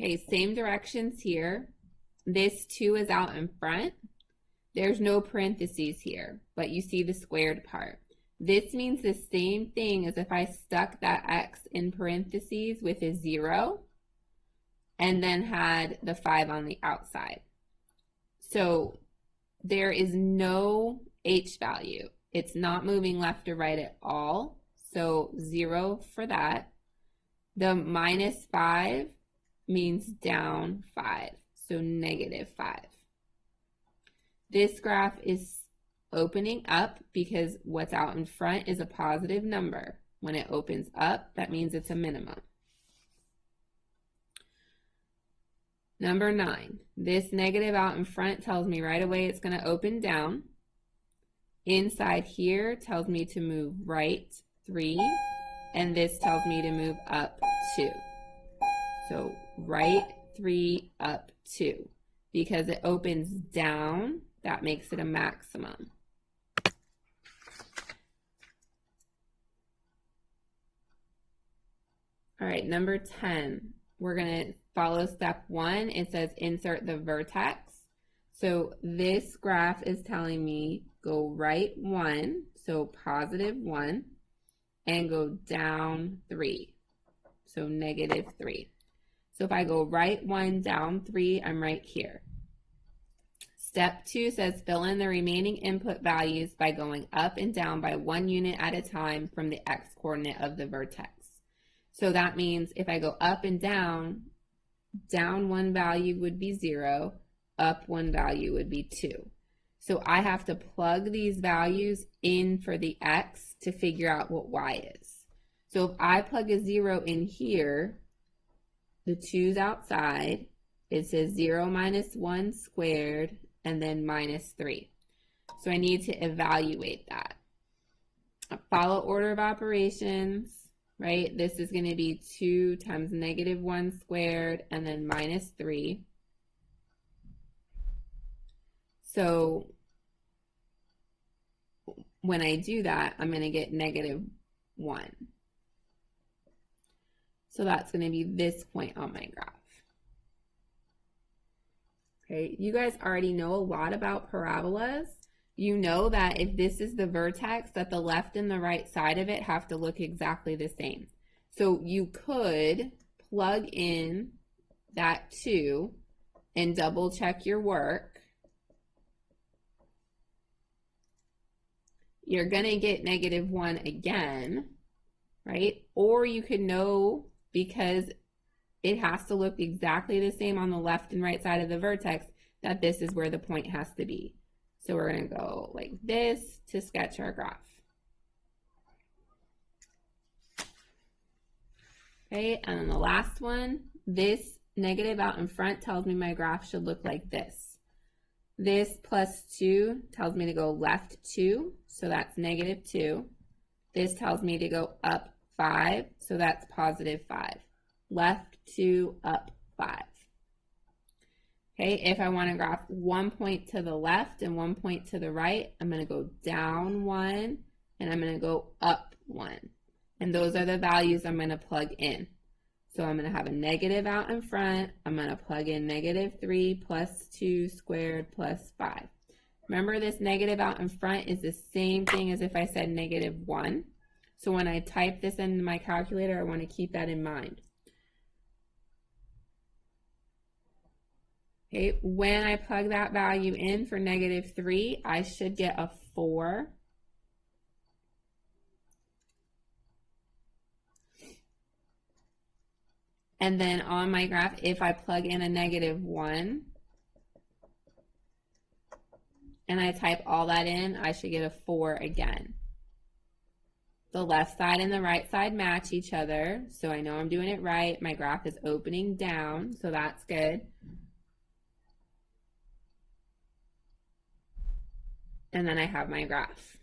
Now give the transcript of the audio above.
Okay, same directions here. This 2 is out in front. There's no parentheses here, but you see the squared part. This means the same thing as if I stuck that x in parentheses with a 0 and then had the 5 on the outside. So there is no h value. It's not moving left or right at all. So 0 for that. The minus 5 means down 5, so negative 5. This graph is opening up because what's out in front is a positive number. When it opens up, that means it's a minimum. Number 9, this negative out in front tells me right away it's going to open down. Inside here tells me to move right 3, and this tells me to move up 2. So right 3, up 2. Because it opens down, that makes it a maximum. All right, number 10, we're going to follow step 1. It says insert the vertex. So this graph is telling me go right 1, so positive 1, and go down 3, so negative 3. So if I go right 1, down 3, I'm right here. Step 2 says fill in the remaining input values by going up and down by 1 unit at a time from the x-coordinate of the vertex. So that means if I go up and down 1 value would be 0, up 1 value would be 2. So I have to plug these values in for the x to figure out what y is. So if I plug a 0 in here, the 2's outside, it says 0 minus 1 squared, and then minus 3. So I need to evaluate that. Follow order of operations, right? This is going to be 2 times negative 1 squared, and then minus 3. So when I do that, I'm going to get negative 1. So that's going to be this point on my graph. Okay, you guys already know a lot about parabolas. You know that if this is the vertex, that the left and the right side of it have to look exactly the same. So you could plug in that 2 and double check your work. You're going to get negative 1 again, right? Or you could know, because it has to look exactly the same on the left and right side of the vertex, that this is where the point has to be. So we're going to go like this to sketch our graph. Okay, and then the last one, this negative out in front tells me my graph should look like this. This plus 2 tells me to go left 2, so that's negative 2. This tells me to go up 5, so that's positive 5. Left 2, up 5. Okay, if I want to graph 1 point to the left and 1 point to the right, I'm going to go down 1 and I'm going to go up 1. And those are the values I'm going to plug in. So I'm going to have a negative out in front. I'm going to plug in negative 3 plus 2 squared plus 5. Remember, this negative out in front is the same thing as if I said negative 1. So when I type this into my calculator, I want to keep that in mind. Okay, when I plug that value in for negative 3, I should get a 4. And then on my graph, if I plug in a negative 1, and I type all that in, I should get a 4 again. The left side and the right side match each other, so I know I'm doing it right. My graph is opening down, so that's good. And then I have my graph.